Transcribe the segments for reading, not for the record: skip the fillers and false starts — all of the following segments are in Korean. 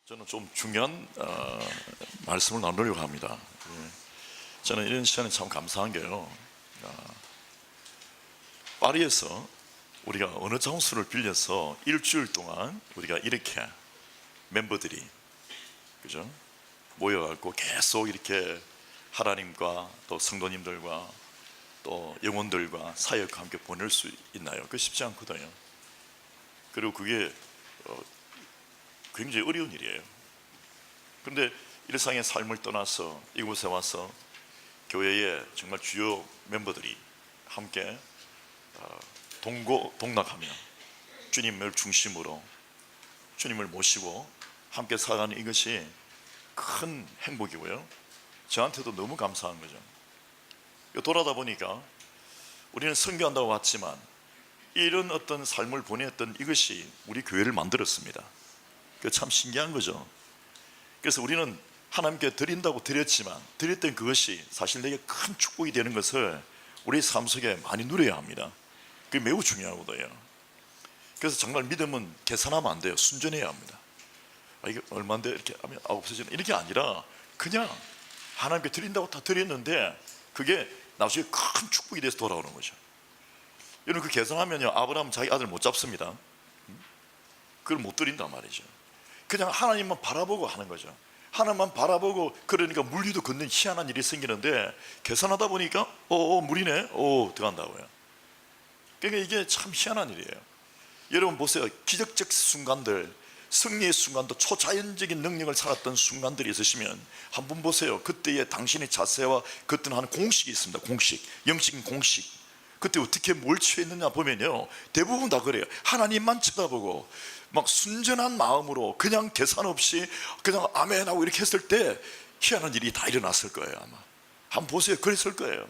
저는 좀 중요한 말씀을 나누려고 합니다. 저는 이런 시간에 참 감사한 게요, 파리에서 우리가 어느 장소를 빌려서 일주일 동안 우리가 이렇게 멤버들이 그죠? 모여갖고 계속 이렇게 하나님과 또 성도님들과 또 영혼들과 사역과 함께 보낼 수 있나요? 그거 쉽지 않거든요. 그리고 그게 굉장히 어려운 일이에요. 그런데 일상의 삶을 떠나서 이곳에 와서 교회의 정말 주요 멤버들이 함께 동고동락하며 주님을 중심으로 주님을 모시고 함께 살아가는 이것이 큰 행복이고요, 저한테도 너무 감사한 거죠. 돌아다 보니까 우리는 선교한다고 왔지만 이런 어떤 삶을 보냈던 이것이 우리 교회를 만들었습니다. 참 신기한 거죠. 그래서 우리는 하나님께 드린다고 드렸지만 드렸던 그것이 사실 내게 큰 축복이 되는 것을 우리 삶 속에 많이 누려야 합니다. 그게 매우 중요하거든요. 그래서 정말 믿음은 계산하면 안 돼요. 순전해야 합니다. 이게 얼마인데 이렇게 하면 없어지는 이렇게 아니라 그냥 하나님께 드린다고 다 드렸는데 그게 나중에 큰 축복이 돼서 돌아오는 거죠. 여러분, 그 계산하면요, 아브라함은 자기 아들 못 잡습니다. 그걸 못 드린단 말이죠. 그냥 하나님만 바라보고 하는 거죠. 하나님만 바라보고, 그러니까 물리도 걷는 희한한 일이 생기는데 계산하다 보니까 물이네, 들어간다고요. 그러니까 이게 참 희한한 일이에요. 여러분 보세요. 기적적 순간들, 승리의 순간도, 초자연적인 능력을 살았던 순간들이 있으시면 한번 보세요. 그때의 당신의 자세와 그때는 하는 공식이 있습니다. 공식, 영적인 공식. 그때 어떻게 뭘 취했느냐 보면요, 대부분 다 그래요. 하나님만 쳐다보고 막 순전한 마음으로 그냥 계산 없이 그냥 아멘 하고 이렇게 했을 때 희한한 일이 다 일어났을 거예요. 아마 한번 보세요. 그랬을 거예요.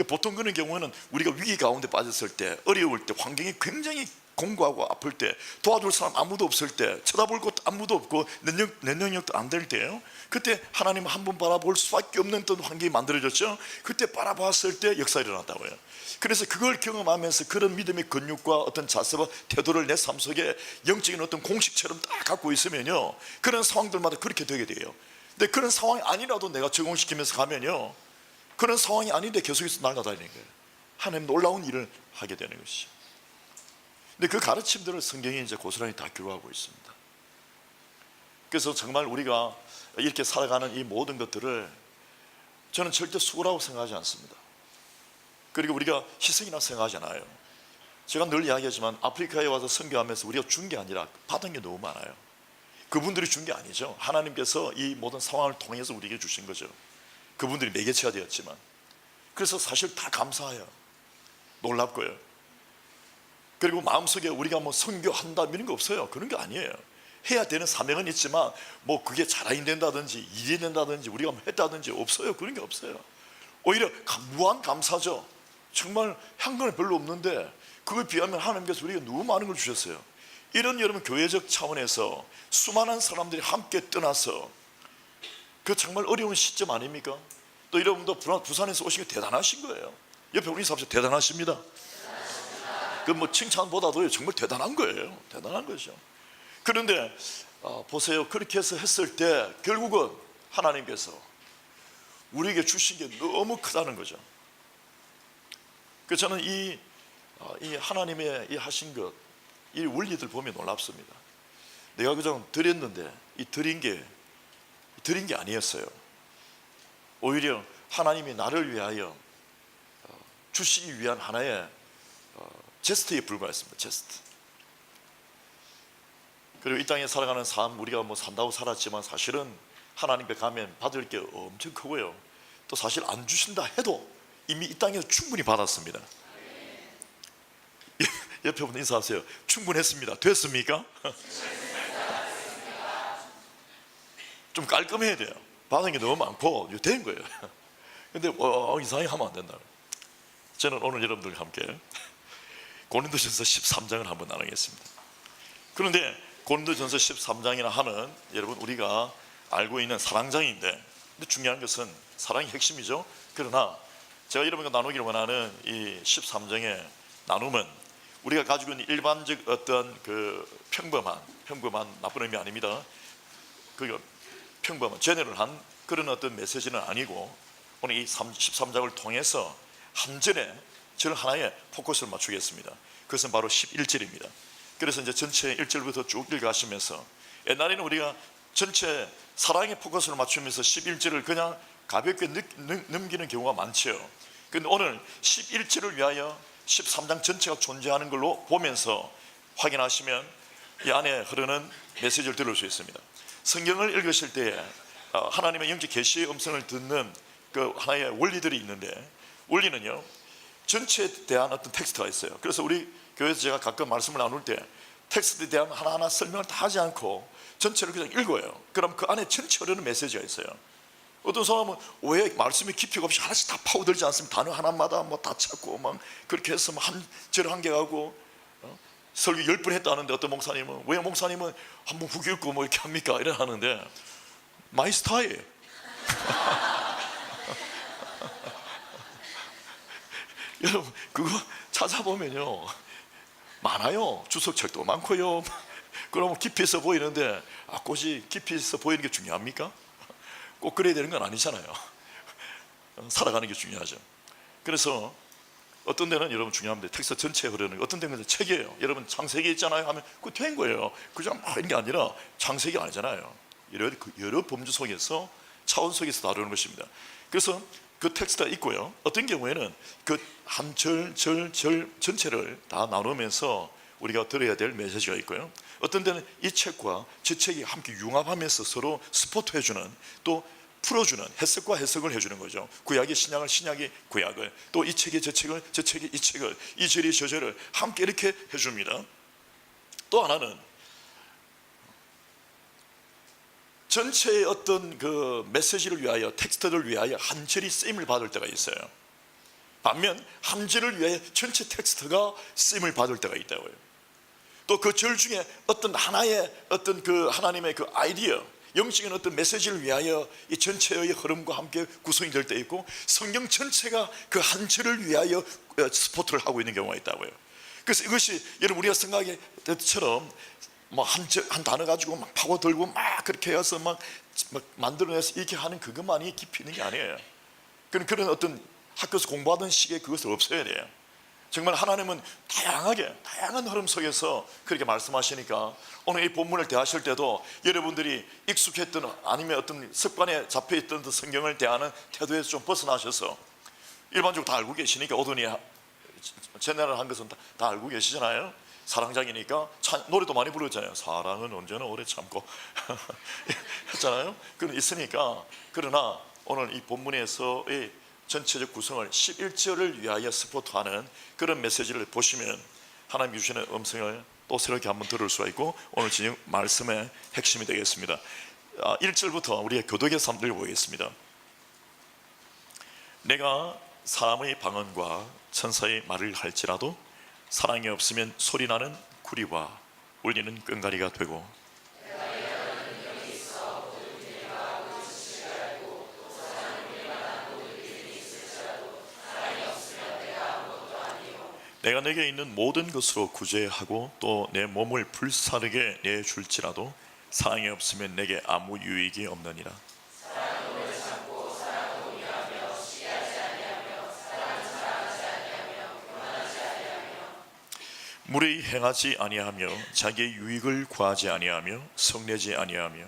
보통 그런 경우는 우리가 위기 가운데 빠졌을 때, 어려울 때, 환경이 굉장히 공고하고 아플 때, 도와줄 사람 아무도 없을 때, 쳐다볼 곳 아무도 없고 내 능력도 안 될 때요, 그때 하나님 한 번 바라볼 수밖에 없는 어떤 환경이 만들어졌죠. 그때 바라봤을 때 역사 일어났다고요. 그래서 그걸 경험하면서 그런 믿음의 근육과 어떤 자세와 태도를 내 삶 속에 영적인 어떤 공식처럼 딱 갖고 있으면요, 그런 상황들마다 그렇게 되게 돼요. 근데 그런 상황이 아니라도 내가 적용시키면서 가면요, 그런 상황이 아닌데 계속해서 날아다니는 거예요. 하나님 놀라운 일을 하게 되는 것이죠. 근데 그 가르침들을 성경이 이제 고스란히 다 기록하고 있습니다. 그래서 정말 우리가 이렇게 살아가는 이 모든 것들을 저는 절대 수고라고 생각하지 않습니다. 그리고 우리가 희생이라고 생각하지 않아요. 제가 늘 이야기하지만 아프리카에 와서 선교하면서 우리가 준 게 아니라 받은 게 너무 많아요. 그분들이 준 게 아니죠. 하나님께서 이 모든 상황을 통해서 우리에게 주신 거죠. 그분들이 매개체가 되었지만. 그래서 사실 다 감사해요. 놀랍고요. 그리고 마음속에 우리가 뭐 선교한다 이런 거 없어요. 그런 게 아니에요. 해야 되는 사명은 있지만 뭐 그게 자랑이 된다든지 일이 된다든지 우리가 뭐 했다든지 없어요. 그런 게 없어요. 오히려 무한 감사죠. 정말 한 건 별로 없는데 그거에 비하면 하나님께서 우리에게 너무 많은 걸 주셨어요. 이런 여러분 교회적 차원에서 수많은 사람들이 함께 떠나서 그 정말 어려운 시점 아닙니까? 또 여러분도 부산에서 오신 게 대단하신 거예요. 옆에 우리 사람들 대단하십니다. 그 뭐 칭찬보다도 정말 대단한 거예요. 대단한 거죠. 그런데 보세요. 그렇게 해서 했을 때 결국은 하나님께서 우리에게 주신 게 너무 크다는 거죠. 그래서 저는 이 하나님의 이 하신 것, 이 원리들 보면 놀랍습니다. 내가 그저 드렸는데 이 드린 게 아니었어요. 오히려 하나님이 나를 위하여 주시기 위한 하나의 제스트에 불과했습니다. 제스트. 그리고 이 땅에 살아가는 삶, 우리가 뭐 산다고 살았지만 사실은 하나님께 가면 받을 게 엄청 크고요, 또 사실 안 주신다 해도 이미 이 땅에서 충분히 받았습니다. 옆에 분 인사하세요. 충분했습니다. 됐습니까? 좀 깔끔해야 돼요. 받은 게 너무 많고 된 거예요. 근데 이상하게 하면 안 된다. 저는 오늘 여러분들과 함께 고린도전서 13장을 한번 나누겠습니다. 그런데 고린도전서 13장이나 하면 여러분 우리가 알고 있는 사랑장인데, 근데 중요한 것은 사랑이 핵심이죠. 그러나 제가 여러분과 나누기를 원하는 이 13장의 나눔은 우리가 가지고 있는 일반적 어떤 그 평범한 나쁜 의미 아닙니다. 그 평범한 제너럴한 그런 어떤 메시지는 아니고, 오늘 이 13장을 통해서 한 절에 절 하나에 포커스를 맞추겠습니다. 그것은 바로 11절입니다. 그래서 이제 전체 1절부터 쭉 읽어가시면서, 옛날에는 우리가 전체 사랑에 포커스를 맞추면서 11절을 그냥 가볍게 넘기는 경우가 많죠. 그런데 오늘 11절을 위하여 13장 전체가 존재하는 걸로 보면서 확인하시면 이 안에 흐르는 메시지를 들을 수 있습니다. 성경을 읽으실 때 하나님의 영적 계시의 음성을 듣는 그 하나의 원리들이 있는데, 원리는요, 전체에 대한 어떤 텍스트가 있어요. 그래서 우리 교회에서 제가 가끔 말씀을 나눌 때 텍스트에 대한 하나하나 설명을 다 하지 않고 전체를 그냥 읽어요. 그럼 그 안에 전체 흐르는 메시지가 있어요. 어떤 사람은 왜 말씀이 깊이가 없이 하나씩 다 파고들지 않습니까? 단어 하나마다 뭐 다 찾고 막 그렇게 해서 한 절 한 개 하고 설교 10번 했다 하는데, 어떤 목사님은 왜 목사님은 한번 훅 읽고 뭐 이렇게 합니까? 이래 하는데, 마이 스타일. 여러분 그거 찾아보면요 많아요. 주석책도 많고요. 그러면 깊이 있어 보이는데, 꽃이 깊이 있어 보이는 게 중요합니까? 꼭 그래야 되는 건 아니잖아요. 살아가는 게 중요하죠. 그래서 어떤 데는 여러분 중요합니다. 텍스트 전체에 흐르는, 어떤 데는 책이에요. 여러분 창세기 있잖아요 하면 그거 된 거예요. 그냥 막 이런 게 아니라 창세기 아니잖아요. 여러 범주 속에서 차원 속에서 다루는 것입니다. 그래서 그 텍스트가 있고요, 어떤 경우에는 그 한 절 전체를 다 나누면서 우리가 들어야 될 메시지가 있고요, 어떤 데는 이 책과 저 책이 함께 융합하면서 서로 스포트 해주는, 또 풀어주는, 해석과 해석을 해주는 거죠. 구약의 신약을, 신약의 구약을, 또 이 책이 저 책을, 저 책이 이 책을, 이 절이 저 절을 함께 이렇게 해줍니다. 또 하나는 전체의 어떤 그 메시지를 위하여, 텍스트를 위하여 한 절이 쓰임을 받을 때가 있어요. 반면 한 절을 위하여 전체 텍스트가 쓰임을 받을 때가 있다고요. 또 그 절 중에 어떤 하나의 어떤 그 하나님의 그 아이디어, 영적인 어떤 메시지를 위하여 이 전체의 흐름과 함께 구성이 될 때 있고, 성경 전체가 그 한 절을 위하여 스포트를 하고 있는 경우가 있다고요. 그래서 이것이 여러분 우리가 생각할 때처럼 뭐 한 단어 가지고 막 파고들고 막 그렇게 해서 막 만들어내서 이렇게 하는 그것만이 깊이 있는 게 아니에요. 그런 어떤 학교에서 공부하던 식의 그것을 없애야 돼요. 정말 하나님은 다양한 흐름 속에서 그렇게 말씀하시니까, 오늘 이 본문을 대하실 때도 여러분들이 익숙했던, 아니면 어떤 습관에 잡혀있던 성경을 대하는 태도에서 좀 벗어나셔서, 일반적으로 다 알고 계시니까, 오더니 제너럴한 것은 다 알고 계시잖아요. 사랑장이니까 노래도 많이 부르잖아요. 사랑은 언제나 오래 참고 했잖아요. 그건 있으니까. 그러나 오늘 이 본문에서의 전체적 구성을 11절을 위하여 스포트하는 그런 메시지를 보시면 하나님 주시는 음성을 또 새롭게 한번 들을 수가 있고, 오늘 지금 말씀의 핵심이 되겠습니다. 1절부터 우리의 교독의 삶을 보겠습니다. 내가 사람의 방언과 천사의 말을 할지라도 사랑이 없으면 소리나는 구리와 울리는 끈가리가 되고, 내가 내게 있는 모든 것으로 구제하고 또 내 몸을 불사르게 내줄지라도 사랑이 없으면 내게 아무 유익이 없느니라. 무례히 행하지 아니하며 자기의 유익을 구하지 아니하며 성내지 아니하며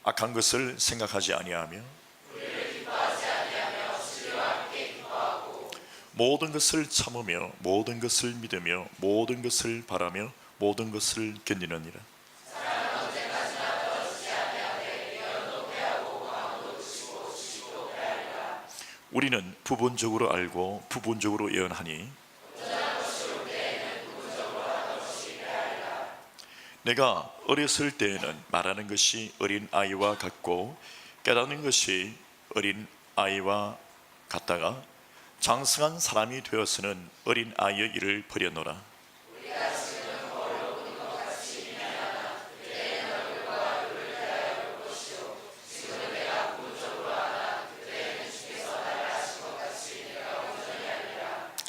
악한 것을 생각하지 아니하며 모든 것을 참으며 모든 것을 믿으며 모든 것을 바라며 모든 것을 견디느니라. 우리는 부분적으로 알고 부분적으로 예언하니 내가 어렸을 때에는 말하는 것이 어린 아이와 같고 깨닫는 것이 어린 아이와 같다가 장성한 사람이 되어서는 어린 아이의 일을 버려놓으라.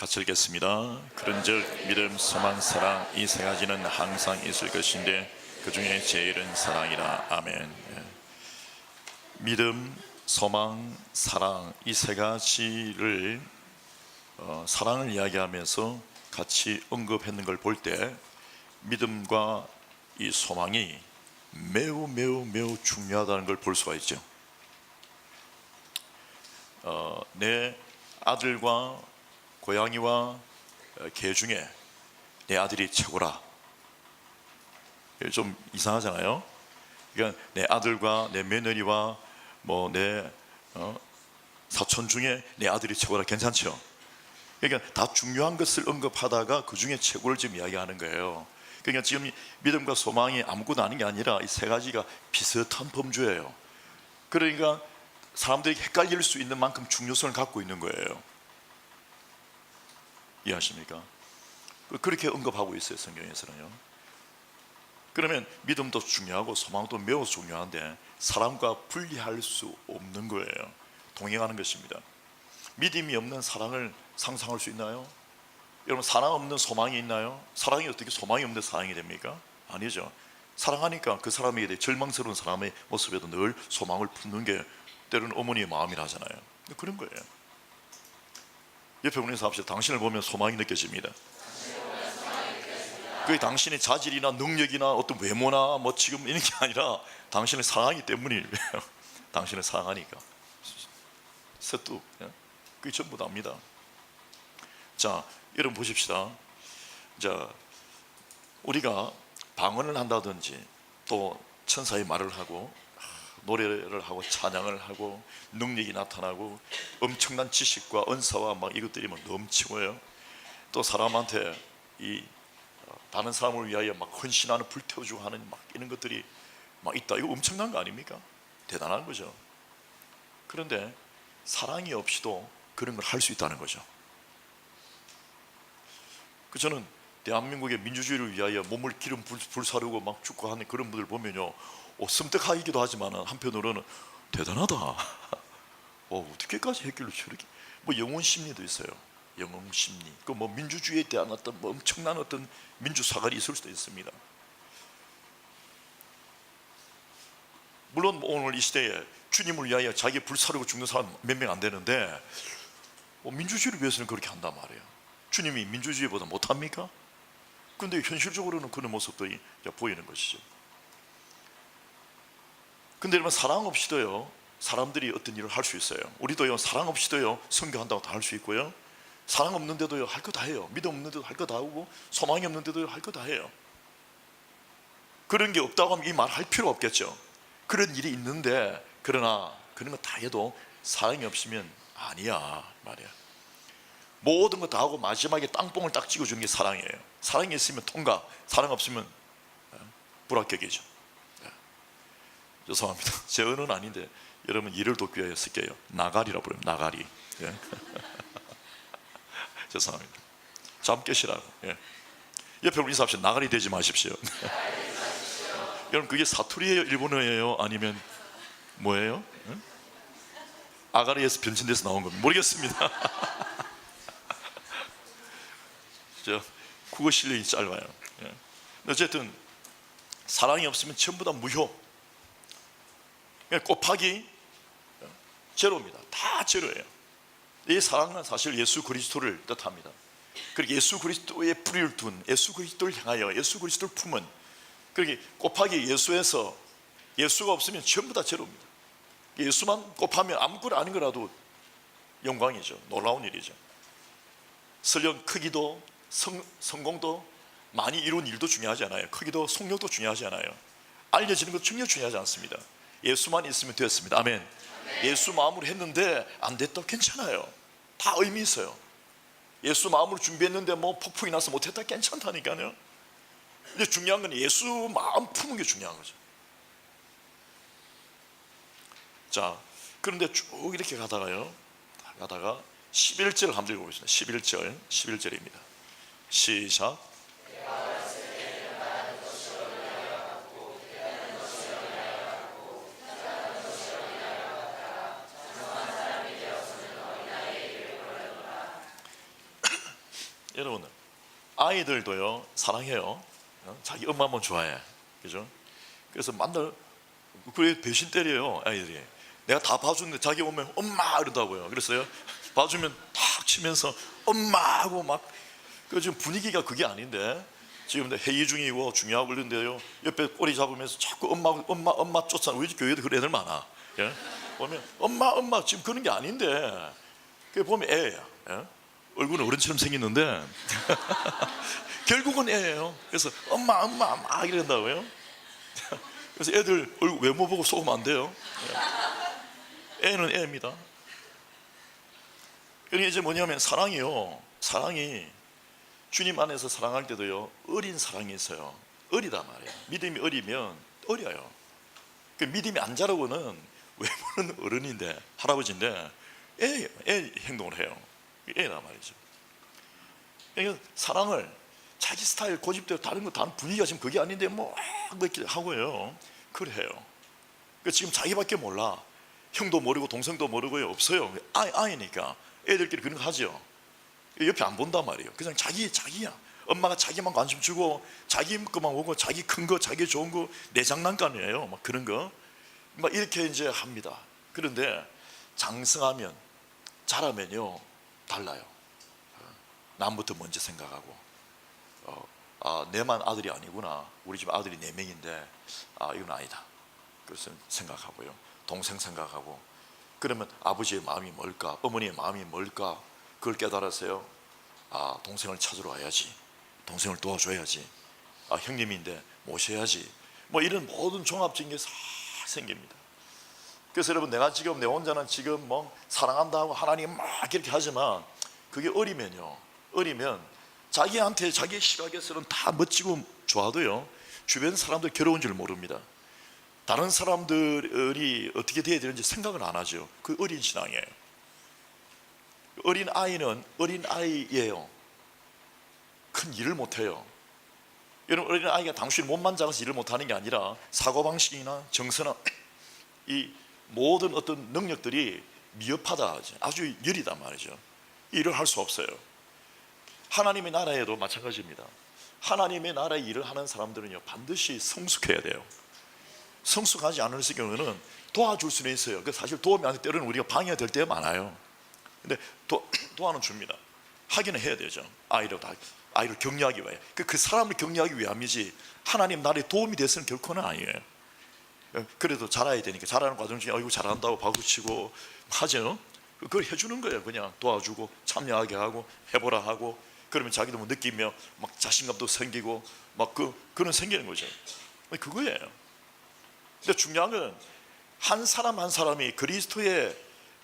같이 읽겠습니다. 그런즉 믿음, 소망, 사랑 이 세 가지는 항상 있을 것인데 그 중에 제일은 사랑이라. 아멘. 예. 믿음, 소망, 사랑 이 세 가지를 사랑을 이야기하면서 같이 언급했는 걸 볼 때 믿음과 이 소망이 매우 중요하다는 걸 볼 수가 있죠. 내 아들과 고양이와 개 중에 내 아들이 최고라. 좀 이상하잖아요. 그러니까 내 아들과 내 며느리와 내 사촌 중에 내 아들이 최고라 괜찮죠? 그러니까 다 중요한 것을 언급하다가 그 중에 최고를 지금 이야기하는 거예요. 그러니까 지금 믿음과 소망이 아무것도 아닌 게 아니라 이 세 가지가 비슷한 범주예요. 그러니까 사람들이 헷갈릴 수 있는 만큼 중요성을 갖고 있는 거예요. 이해하십니까? 그렇게 언급하고 있어요, 성경에서는요. 그러면 믿음도 중요하고 소망도 매우 중요한데 사랑과 분리할 수 없는 거예요. 동행하는 것입니다. 믿음이 없는 사랑을 상상할 수 있나요? 여러분, 사랑 없는 소망이 있나요? 사랑이 어떻게 소망이 없는 사랑이 됩니까? 아니죠. 사랑하니까 그 사람에게 대해 절망스러운 사람의 모습에도 늘 소망을 품는 게 때로는 어머니의 마음이라잖아요. 그런 거예요. 옆에 보는 사람들 당신을 보면 소망이 느껴집니다. 그게 당신의 자질이나 능력이나 어떤 외모나 지금 이런 게 아니라 당신을 사랑하기 때문이에요. 당신을 사랑하니까. 셋도 그게 전부 다입니다. 자, 여러분 보십시다. 자, 우리가 방언을 한다든지 또 천사의 말을 하고 노래를 하고 찬양을 하고 능력이 나타나고 엄청난 지식과 은사와 이것들이 넘치고요. 또 사람한테 다른 사람을 위하여 헌신하는 불태워주고 하는 이런 것들이 있다. 이거 엄청난 거 아닙니까? 대단한 거죠. 그런데 사랑이 없이도 그런 걸 할 수 있다는 거죠. 저는 대한민국의 민주주의를 위하여 몸을 기름 불사르고 죽고 하는 그런 분들 보면요, 섬뜩하기도 하지만 한편으로는 대단하다. 어떻게까지 했길래 저렇게 영혼 심리도 있어요. 영혼 심리. 민주주의에 대한 어떤 엄청난 어떤 민주사관이 있을 수도 있습니다. 물론 오늘 이 시대에 주님을 위하여 자기 불사르고 죽는 사람 몇 명 안 되는데 민주주의를 위해서는 그렇게 한단 말이에요. 주님이 민주주의보다 못합니까? 그런데 현실적으로는 그런 모습들이 보이는 것이죠. 근데 여러분, 사랑 없이도요 사람들이 어떤 일을 할 수 있어요. 우리도요 사랑 없이도요 선교한다고 다 할 수 있고요, 사랑 없는데도요 할 거 다 해요. 믿음 없는데도 할 거 다 하고 소망이 없는데도 할 거 다 해요. 그런 게 없다고 하면 이 말 할 필요 없겠죠. 그런 일이 있는데 그러나 그런 거 다 해도 사랑이 없으면 아니야 말이야. 모든 거 다 하고 마지막에 땅뽕을 딱 찍어주는 게 사랑이에요. 사랑이 있으면 통과, 사랑 없으면 불합격이죠. 죄송합니다. 제 언어는 아닌데 여러분 이를 돕기 위하여 쓸게요. 나가리라고 부르면 나가리. 예. 죄송합니다. 잠 깨시라고. 예. 옆에 우리 인사합시다. 나가리 되지 마십시오. 여러분, 그게 사투리예요, 일본어예요, 아니면 뭐예요? 예? 아가리에서 변천돼서 나온 겁니다. 모르겠습니다. 국어 실력이 짧아요. 예. 어쨌든 사랑이 없으면 전부 다 무효. 곱하기 제로입니다. 다 제로예요. 이 사랑은 사실 예수 그리스도를 뜻합니다. 그리고 예수 그리스도의 뿌리를 둔, 예수 그리스도를 향하여 예수 그리스도를 품은, 그렇게 곱하기 예수에서 예수가 없으면 전부 다 제로입니다. 예수만 곱하면 아무것도 아닌 거라도 영광이죠. 놀라운 일이죠. 설령 크기도 성공도 많이 이룬 일도 중요하지 않아요. 크기도 속력도 중요하지 않아요. 알려지는 것 전혀 중요하지 않습니다. 예수만 있으면 되었습니다. 아멘. 예수 마음으로 했는데 안 됐다, 괜찮아요. 다 의미 있어요. 예수 마음으로 준비했는데 폭풍이 나서 못했다, 괜찮다니까요. 근데 중요한 건 예수 마음 품은 게 중요한 거죠. 자, 그런데 쭉 이렇게 가다가 11절을 한번 읽어보겠습니다. 11절입니다. 시작. 여러분, 아이들도요 사랑해요. 자기 엄마만 좋아해, 그죠? 그래서 만날 그래 배신 때려요 아이들이. 내가 다 봐주는데 자기 오면 엄마 이러다고요. 그랬어요. 봐주면 탁 치면서 엄마 하고 막. 그 지금 분위기가 그게 아닌데, 지금 회의 중이고 중요하고 그런데요 옆에 꼬리 잡으면서 자꾸 엄마 엄마 엄마 쫓아. 우리 교회도 그런 애들 많아. 예? 보면 엄마 엄마 지금 그런 게 아닌데, 그 보면 애야. 예? 얼굴은 어른처럼 생겼는데 결국은 애예요. 그래서 엄마 엄마 막 이런다고요. 그래서 애들 얼굴 외모 보고 속으면 안 돼요. 애는 애입니다. 그러니까 이제 뭐냐면 사랑이요, 사랑이 주님 안에서 사랑할 때도요 어린 사랑이 있어요. 어리다 말이에요. 믿음이 어리면 어려요. 그 믿음이 안 자라고는 외모는 어른인데 할아버지인데 애 행동을 해요. 애다 말이죠. 그러니까 사랑을 자기 스타일 고집대로 다른 거 다른 분위기가 지금 그게 아닌데 뭐 이렇게 하고요. 그래요. 지금 자기밖에 몰라. 형도 모르고 동생도 모르고요 없어요. 아이니까 애들끼리 그런 거 하죠. 옆에 안 본단 말이에요. 그냥 자기야. 엄마가 자기만 관심 주고 자기 것만 보고 자기 큰 거 자기 좋은 거 내 장난감이에요. 막 그런 거 막 이렇게 이제 합니다. 그런데 장성하면 자라면요 달라요. 남부터 먼저 생각하고 내만 아들이 아니구나. 우리 집 아들이 4명인데 이건 아니다. 그래서 생각하고요. 동생 생각하고. 그러면 아버지의 마음이 뭘까? 어머니의 마음이 뭘까? 그걸 깨달아서요. 동생을 찾으러 와야지. 동생을 도와줘야지. 형님인데 모셔야지. 뭐 이런 모든 종합적인 게 싹 생깁니다. 그래서 여러분, 내가 지금 내 혼자는 지금 뭐 사랑한다 하고 하나님 막 이렇게 하지만 그게 어리면 자기한테 자기 시각에서는 다 멋지고 좋아도요 주변 사람들 괴로운 줄 모릅니다. 다른 사람들이 어떻게 돼야 되는지 생각을 안 하죠. 그 어린 신앙이에요. 어린 아이는 어린 아이예요. 큰 일을 못해요. 여러분, 어린 아이가 당신이 몸만 작아서 일을 못하는 게 아니라 사고방식이나 정서나 이 모든 어떤 능력들이 미흡하다, 아주 여리단 말이죠. 일을 할 수 없어요. 하나님의 나라에도 마찬가지입니다. 하나님의 나라에 일을 하는 사람들은요 반드시 성숙해야 돼요. 성숙하지 않을 경우는 도와줄 수는 있어요. 사실 도움이 안 될 때는 우리가 방해가 될 때가 많아요. 근데 도와는 줍니다. 하기는 해야 되죠. 아이를 격려하기 위해. 그 사람을 격려하기 위함이지 하나님 나라에 도움이 돼서는 결코는 아니에요. 그래도 자라야 되니까 자라는 과정 중에 이거 잘한다고 박수치고 하죠. 그걸 해주는 거예요. 그냥 도와주고 참여하게 하고 해보라 하고. 그러면 자기도 뭐 느끼며 막 자신감도 생기고 막 그런 생기는 거죠. 그거예요. 근데 중요한 건 한 사람 한 사람이 그리스도의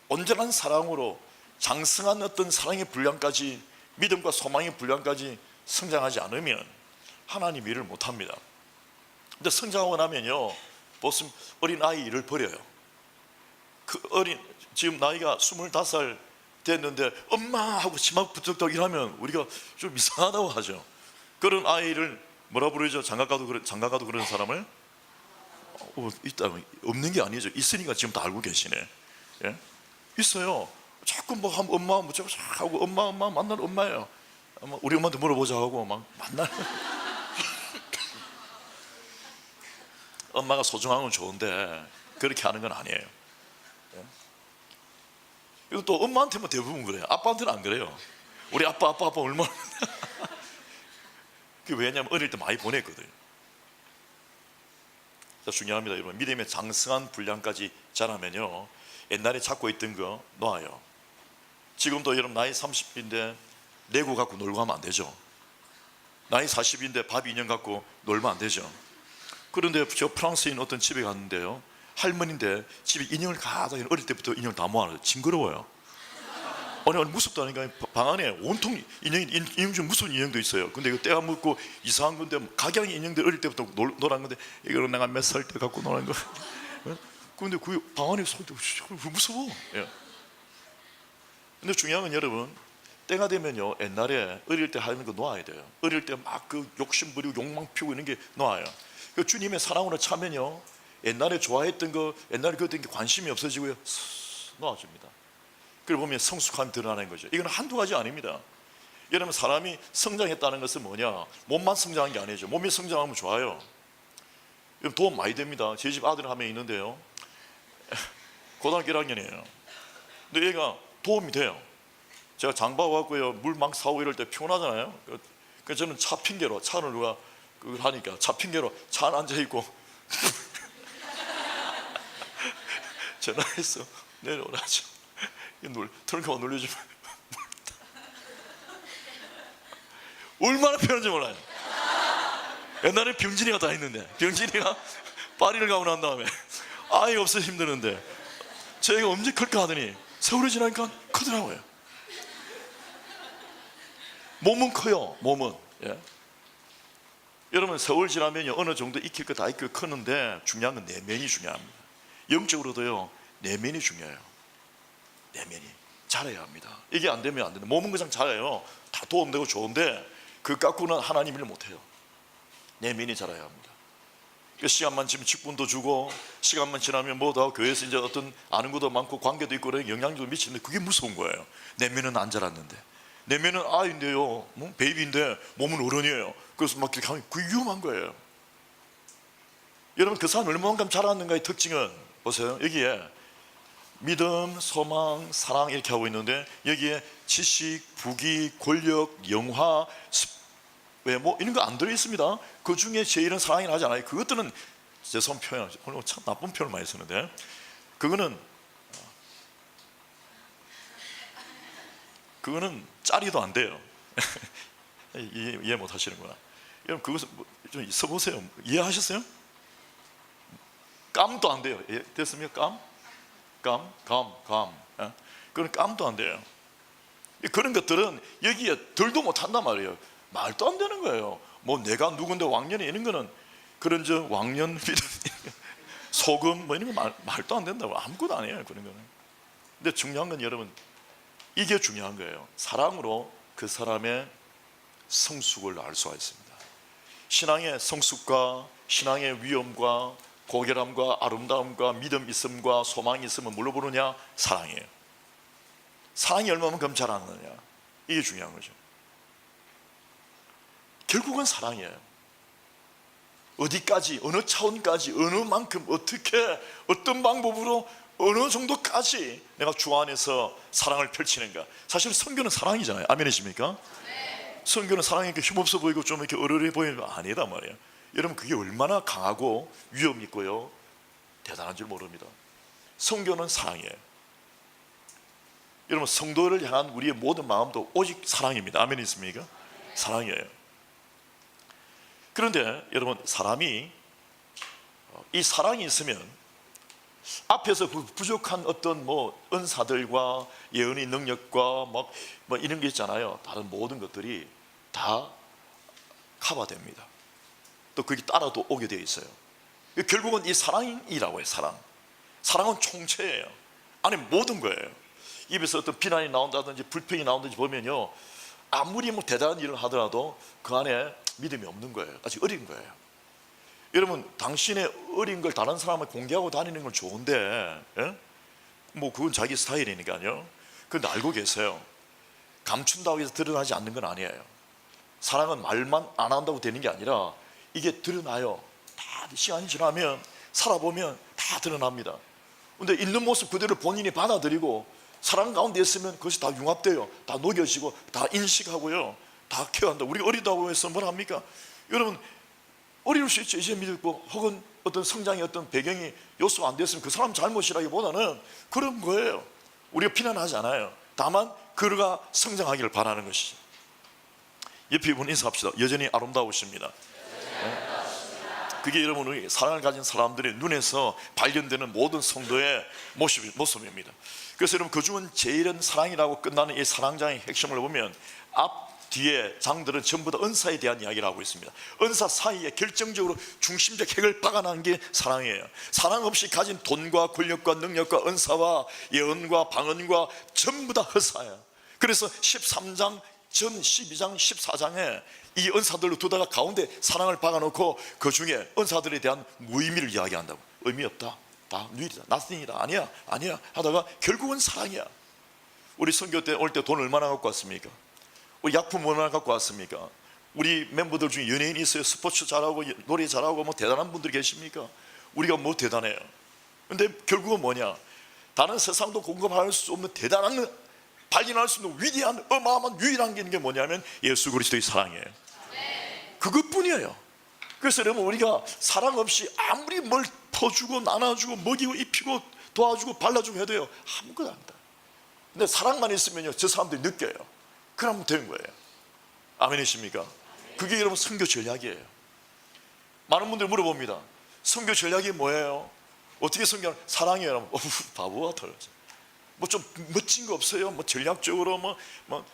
온전한 사랑으로 장성한 어떤 사랑의 분량까지, 믿음과 소망의 분량까지 성장하지 않으면 하나님 일을 못합니다. 근데 성장하고 나면요 보통 어린 아이 일을 버려요. 지금 나이가 25살 됐는데 엄마 하고 치마 부쩍덕 일하면 우리가 좀 이상하다고 하죠. 그런 아이를 뭐라 부르죠? 장가가도 그런 사람을 있다. 없는 게 아니죠. 있으니까 지금 다 알고 계시네. 예? 있어요. 자꾸 뭐 엄마 무척 하고 엄마 만나는 엄마예요. 우리 엄마한테 물어보자 하고 막 만나. 엄마가 소중한 건 좋은데 그렇게 하는 건 아니에요. 예? 이건 또 엄마한테만 대부분 그래요. 아빠한테는 안 그래요. 우리 아빠 얼마나 그게 왜냐면 어릴 때 많이 보냈거든요. 중요합니다. 여러분, 믿음의 장성한 분량까지 자라면요 옛날에 잡고 있던 거 놓아요. 지금도 여러분 나이 30인데 레고 갖고 놀고 하면 안 되죠. 나이 40인데 밥 인형 갖고 놀면 안 되죠. 그런데 저 프랑스인 어떤 집에 갔는데요 할머니인데 집에 인형을 가다 어릴 때부터 인형 다 모아놔요. 징그러워요. 아니 무섭다니까. 방 안에 온통 인형 중 무서운 인형도 있어요. 근데 이거 때가 묻고 이상한 건데 각양의 인형들 어릴 때부터 놀았는 건데 이거는 내가 몇 살 때 갖고 놀은 거. 그런데 그 방 안에 살 때 무서워. 예. 근데 중요한 건 여러분, 때가 되면요 옛날에 어릴 때 하는 거 놓아야 돼요. 어릴 때 막 그 욕심 부리고 욕망 피우고 있는 게 놓아요. 그 주님의 사랑으로 차면요 옛날에 좋아했던 거, 옛날에 그랬던 게 관심이 없어지고요 놓아줍니다. 그걸 보면 성숙함이 드러나는 거죠. 이건 한두 가지 아닙니다. 여러분, 사람이 성장했다는 것은 뭐냐? 몸만 성장한 게 아니죠. 몸이 성장하면 좋아요. 여러분, 도움 많이 됩니다. 제 집 아들 한 명 있는데요, 고등학교 1학년이에요. 근데 얘가 도움이 돼요. 제가 장봐갖고요, 물 막 사오고 이럴 때 피곤하잖아요. 그래서 저는 차 핑계로, 차를 누가 그걸 하니까 차 핑계로 차 안에 앉아있고 전화해서 내려오라죠. 트렁크만 눌러주면 얼마나 편한지 몰라요. 옛날에 병진이가 다 했는데, 병진이가 파리를 가고 난 다음에 아이 없어 힘드는데 제가 언제 클까 하더니 세월이 지나니까 크더라고요. 몸은 커요. 몸은. 예. 여러분, 세월 지나면 어느 정도 익힐 거 다 익히고 크는데 중요한 건 내면이 중요합니다. 영적으로도요, 내면이 중요해요. 내면이 잘해야 합니다. 이게 안 되면 안 된다. 몸은 그냥 잘해요. 다 도움되고 좋은데 그 갖고는 하나님 일 못해요. 내면이 자라야 합니다. 시간만 지면 직분도 주고, 시간만 지나면 뭐다 교회에서 이제 어떤 아는 것도 많고 관계도 있고 영향력도 미치는데 그게 무서운 거예요. 내면은 안 자랐는데. 내면은 아이인데요, 베이비인데 몸은 어른이에요. 그래서 막 이렇게 하면 그게 위험한 거예요. 여러분, 그 사람이 얼마만큼 자랐는가의 특징은 보세요. 여기에 믿음, 소망, 사랑 이렇게 하고 있는데 여기에 지식, 부귀, 권력, 영화, 외모 이런 거 안 들어있습니다. 그 중에 제일은 사랑이라 하지 않아요. 그것들은 죄송한 표현, 오늘 참 나쁜 표현을 많이 쓰는데 그거는 짜리도 안 돼요. 이해 못 하시는구나. 여러분, 그것은 좀 써보세요. 이해하셨어요? 깜도 안 돼요. 됐습니까? 감. 그건 깜도 안 돼요. 그런 것들은 여기에 들도 못한단 말이에요. 말도 안 되는 거예요. 뭐 내가 누군데 왕년에 이런 거는 그런 저 왕년 믿음, 소금 뭐 이런 거 말도 안 된다고. 아무것도 아니에요, 그런 거는. 근데 중요한 건 여러분, 이게 중요한 거예요. 사랑으로 그 사람의 성숙을 알 수가 있습니다. 신앙의 성숙과 신앙의 위엄과 고결함과 아름다움과 믿음 있음과 소망이 있으면 뭘로 부르냐? 사랑이에요. 사랑이 얼마만큼 자라느냐, 이게 중요한 거죠. 결국은 사랑이에요. 어디까지, 어느 차원까지, 어느 만큼, 어떻게, 어떤 방법으로, 어느 정도까지 내가 주 안에서 사랑을 펼치는가. 사실 선교는 사랑이잖아요. 아멘이십니까? 네. 선교는 사랑이 이렇게 힘없어 보이고 좀 이렇게 어려워 보이는 거 아니단 말이에요. 여러분, 그게 얼마나 강하고 위험 있고요, 대단한 줄 모릅니다. 선교는 사랑이에요. 여러분, 성도를 향한 우리의 모든 마음도 오직 사랑입니다. 아멘 있습니까? 네. 사랑이에요. 그런데 여러분, 사람이 이 사랑이 있으면 앞에서 부족한 어떤 뭐 은사들과 예언의 능력과 뭐 이런 게 있잖아요. 다른 모든 것들이 다 커버됩니다. 또 그게 따라도 오게 되어 있어요. 결국은 이 사랑이라고 해요. 사랑은 총체예요. 안에 모든 거예요. 입에서 어떤 비난이 나온다든지 불평이 나온다든지 보면요, 아무리 뭐 대단한 일을 하더라도 그 안에 믿음이 없는 거예요. 아직 어린 거예요. 여러분, 당신의 어린 걸 다른 사람한테 공개하고 다니는 건 좋은데, 예? 뭐 그건 자기 스타일이니까요. 그런데 알고 계세요. 감춘다고 해서 드러나지 않는 건 아니에요. 사랑은 말만 안 한다고 되는 게 아니라 이게 드러나요. 다 시간이 지나면 살아보면 다 드러납니다. 그런데 있는 모습 그대로 본인이 받아들이고 사랑 가운데 있으면 그것이 다 융합돼요. 다 녹여지고 다 인식하고요, 다 케어한다. 우리가 어리다고 해서 뭘 합니까? 여러분, 어릴 수 있죠. 이제 믿고 혹은 어떤 성장의 어떤 배경이 요소가 안 됐으면 그 사람 잘못이라기보다는 그런 거예요. 우리가 비난하지 않아요. 다만 그가 성장하기를 바라는 것이죠. 옆에 분 인사합시다. 여전히 아름다우십니다. 그게 여러분의 사랑을 가진 사람들의 눈에서 발견되는 모든 성도의 모습입니다. 그래서 여러분, 그중은 제일은 사랑이라고 끝나는 이 사랑장의 핵심을 보면 앞 뒤에 장들은 전부 다 은사에 대한 이야기를 하고 있습니다. 은사 사이에 결정적으로 중심적 핵을 박아놓은 게 사랑이에요. 사랑 없이 가진 돈과 권력과 능력과 은사와 예언과 방언과 전부 다 헛사예요. 그래서 13장 전 12장 14장에 이 은사들로 두다가 가운데 사랑을 박아놓고 그 중에 은사들에 대한 무의미를 이야기한다고. 의미 없다, 다 누일이다, nothing이다, 아니야 하다가 결국은 사랑이야. 우리 선교 때 올 때 돈 얼마나 갖고 왔습니까? 우리 약품 얼마나 갖고 왔습니까? 우리 멤버들 중에 연예인이 있어요. 스포츠 잘하고 노래 잘하고 뭐 대단한 분들 계십니까? 우리가 뭐 대단해요? 근데 결국은 뭐냐? 다른 세상도 공급할 수 없는 대단한, 발견할 수 있는 위대한 어마어마한 유일한 게 뭐냐면 예수 그리스도의 사랑이에요. 그것뿐이에요. 그래서 여러분, 우리가 사랑 없이 아무리 뭘 퍼주고 나눠주고 먹이고 입히고 도와주고 발라주고 해도요, 아무것도 안 돼. 근데 사랑만 있으면요, 저 사람들이 느껴요. 그러면 된 거예요. 아멘이십니까? 그게 여러분 선교 전략이에요. 많은 분들 물어봅니다. 선교 전략이 뭐예요? 어떻게 선교하는? 사랑이에요. 여러분, 바보 같아요. 뭐 좀 멋진 거 없어요? 뭐 전략적으로 뭐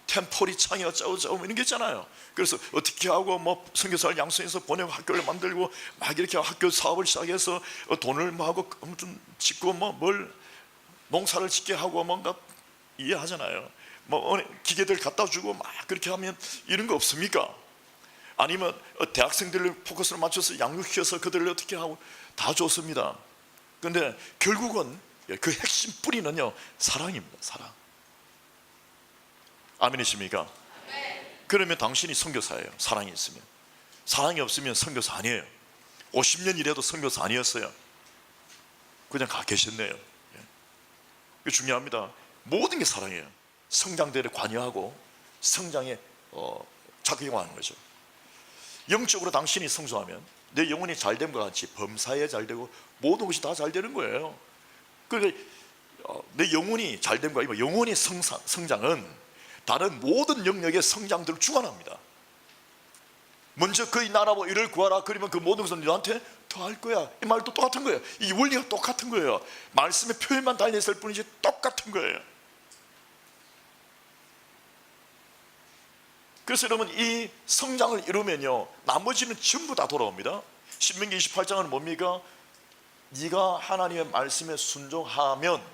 템포리 창이 어쩌고 이런 게 있잖아요. 그래서 어떻게 하고 뭐 선교사를 양성해서 보내고 학교를 만들고 막 이렇게 학교 사업을 시작해서 돈을 뭐 하고 좀 짓고 뭐 뭘 농사를 짓게 하고 뭔가 이해하잖아요. 뭐 기계들 갖다 주고 막 그렇게 하면 이런 거 없습니까? 아니면 대학생들을 포커스를 맞춰서 양육시켜서 그들을 어떻게 하고 다 좋습니다. 근데 결국은 그 핵심 뿌리는요, 사랑입니다. 사랑. 아멘이십니까? 그러면 당신이 선교사예요. 사랑이 있으면. 사랑이 없으면 선교사 아니에요. 50년 일해도 선교사 아니었어요. 그냥 가 계셨네요. 이게 중요합니다. 모든 게 사랑이에요. 성장대를 관여하고 성장에 작용하는 거죠. 영적으로 당신이 성숙하면 내 영혼이 잘됨과 같이 범사에 잘되고 모든 것이 다 잘되는 거예요. 그러니까 내 영혼이 잘됨과 같이 영혼의 성장은 다른 모든 영역의 성장들을 주관합니다. 먼저 그의 나라와 이를 구하라. 그러면 그 모든 것은 너한테 더할 거야. 이 말도 똑같은 거예요. 이 원리가 똑같은 거예요. 말씀의 표현만 달렸을 뿐이지 똑같은 거예요. 그래서 여러분, 이 성장을 이루면요, 나머지는 전부 다 돌아옵니다. 신명기 28장은 뭡니까? 네가 하나님의 말씀에 순종하면,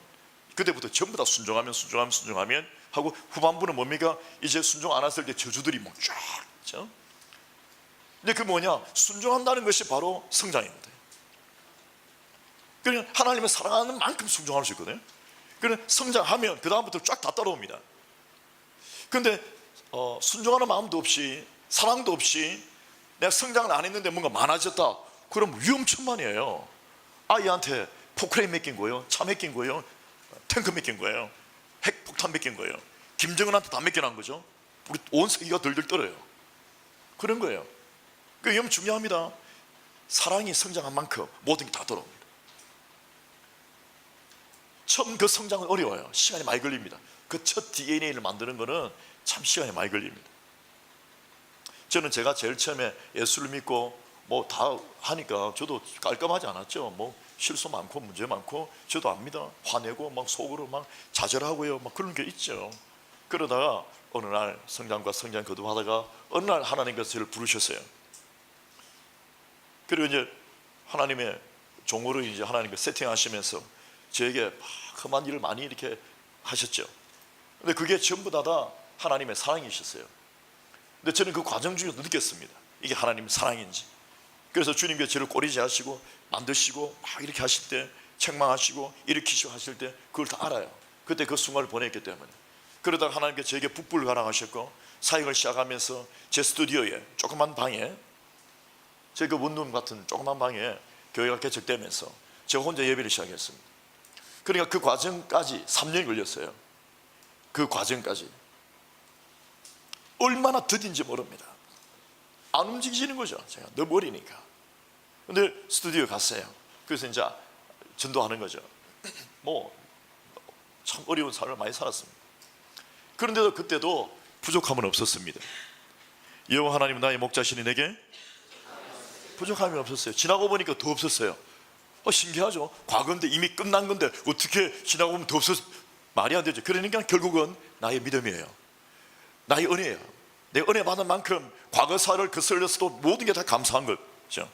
그때부터 전부 다 순종하면 하고, 후반부는 뭡니까? 이제 순종 안 했을 때 저주들이 막 쫙 있죠. 근데 그 뭐냐? 순종한다는 것이 바로 성장입니다. 그러니까 하나님을 사랑하는 만큼 순종할 수 있거든요. 그러니까 성장하면 그 다음부터 쫙 다 따라옵니다. 그런데 순종하는 마음도 없이 사랑도 없이 내가 성장을 안 했는데 뭔가 많아졌다, 그럼 위험천만이에요. 아이한테 포크레인 맡긴 거예요, 차 맡긴 거예요, 탱크 맡긴 거예요, 핵폭탄 맡긴 거예요, 김정은한테 다 맡겨놓은 거죠. 우리 온 세계가 들들 떨어요. 그런 거예요. 그게 너무 중요합니다. 사랑이 성장한 만큼 모든 게 다 돌아옵니다. 처음 그 성장은 어려워요. 시간이 많이 걸립니다. 그 첫 DNA를 만드는 거는 참 시간이 많이 걸립니다. 저는 제가 제일 처음에 예수를 믿고 뭐 다 하니까 저도 깔끔하지 않았죠. 뭐 실수 많고 문제 많고 저도 압니다. 화내고 막 속으로 막 좌절하고요, 막 그런 게 있죠. 그러다가 어느 날 성장 거듭하다가 어느 날 하나님께서 저를 부르셨어요. 그리고 이제 하나님의 종으로 이제 하나님께서 세팅하시면서 저에게 험한 일을 많이 이렇게 하셨죠. 근데 그게 전부 다 하나님의 사랑이셨어요. 근데 저는 그 과정 중에서 느꼈습니다. 이게 하나님의 사랑인지. 그래서 주님께서 저를 꼬리지 하시고 만드시고 막 이렇게 하실 때, 책망하시고 일으키시고 하실 때 그걸 다 알아요. 그때 그 순간을 보냈기 때문에. 그러다가 하나님께서 저에게 북불 가라하셨고 사역을 시작하면서 제 스튜디오에 조그만 방에, 제 그 원룸 같은 조그만 방에 교회가 개척되면서 제가 혼자 예배를 시작했습니다. 그러니까 그 과정까지 3년이 걸렸어요. 그 과정까지 얼마나 더딘지 모릅니다. 안 움직이시는 거죠. 제가 너무 어리니까. 근데 스튜디오에 갔어요. 그래서 이제 전도하는 거죠. 뭐 참 어려운 삶을 많이 살았습니다. 그런데도 그때도 부족함은 없었습니다. 여호와 하나님은 나의 목자시니 내게 부족함이 없었어요. 지나고 보니까 더 없었어요. 신기하죠. 과거인데 이미 끝난 건데 어떻게 지나고 보면 더 없었어? 말이 안 되죠. 그러니까 결국은 나의 믿음이에요. 나의 은혜예요. 내 은혜 받은 만큼 과거사를 거슬렸어도 모든 게 다 감사한 거죠.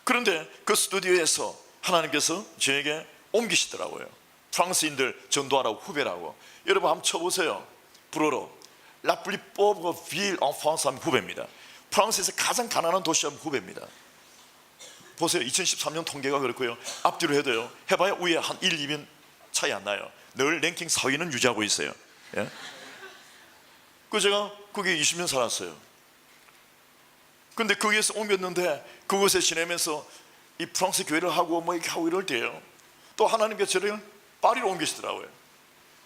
그런데 그 스튜디오에서 하나님께서 저에게 옮기시더라고요. 프랑스인들 전도하라고, 후배라고. 여러분 한번 쳐보세요. 불어로 La plus pauvre ville en France 하면 후배입니다. 프랑스에서 가장 가난한 도시 하면 후배입니다. 보세요. 2013년 통계가 그렇고요. 앞뒤로 해도요, 해봐야 위에 한 1, 2면 차이 안 나요. 늘 랭킹 4위는 유지하고 있어요. 예? 그 제가 거기 20년 살았어요. 근데 거기에서 옮겼는데 그곳에 지내면서 이 프랑스 교회를 하고 뭐 이렇게 하고 이럴 때요, 또 하나님께서 저를 파리로 옮기시더라고요.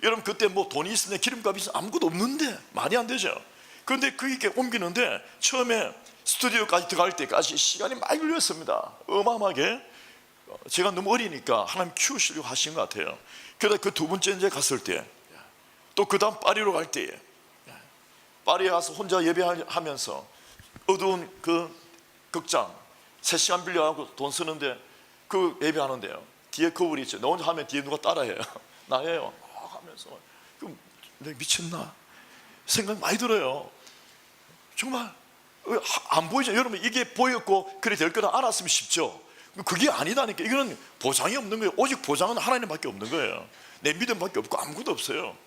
여러분 그때 뭐 돈이 있으냐 기름값이 있으냐 아무것도 없는데 말이 안 되죠. 그런데 그렇게 옮기는데 처음에 스튜디오까지 들어갈 때까지 시간이 많이 걸렸습니다. 어마어마하게. 제가 너무 어리니까 하나님 키우시려고 하신 것 같아요. 그러다 그 두 번째 이제 갔을 때, 또 그 다음 파리로 갈 때에, 파리에 가서 혼자 예배하면서 어두운 그 극장 3시간 빌려가고 돈 쓰는데 그 예배하는데요, 뒤에 거울이 있죠. 너 혼자 하면 뒤에 누가 따라해요. 나예요. 하면서 내가 미쳤나 생각 많이 들어요. 정말 안 보이죠. 여러분 이게 보였고 그래 될 거라 알았으면 쉽죠. 그게 아니다니까. 이거는 보장이 없는 거예요. 오직 보장은 하나님밖에 없는 거예요. 내 믿음밖에 없고 아무것도 없어요.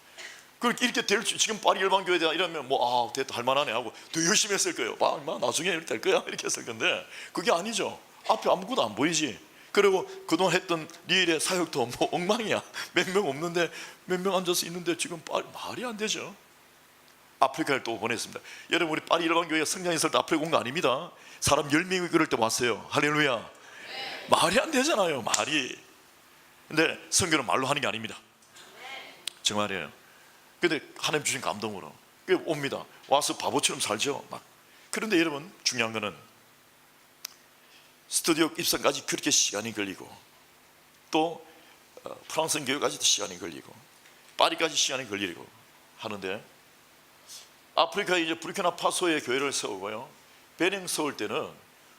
이렇게 될 지금 파리 열방교회다 이러면 됐다 할만하네 하고 더 열심히 했을 거예요. 나중에 이렇게 될 거야 이렇게 했을 건데 그게 아니죠. 앞에 아무것도 안 보이지. 그리고 그동안 했던 리엘의 사역도 뭐 엉망이야. 몇 명 없는데 몇 명 앉아서 있는데 지금 말이 안 되죠. 아프리카를 또 보냈습니다. 여러분 우리 파리 열방교회가 성장했을 때 아프리카 온 거 아닙니다. 사람 10명이 그럴 때 왔어요. 할렐루야. 말이 안 되잖아요, 말이. 근데 선교는 말로 하는 게 아닙니다. 정말이에요. 근데 하나님 주신 감동으로 옵니다. 와서 바보처럼 살죠. 그런데 여러분 중요한 거는 스튜디오 입성까지 그렇게 시간이 걸리고, 또 프랑스 교회까지도 시간이 걸리고, 파리까지 시간이 걸리고 하는데, 아프리카에 이제 부르키나파소의 교회를 세우고요, 베닝 세울 때는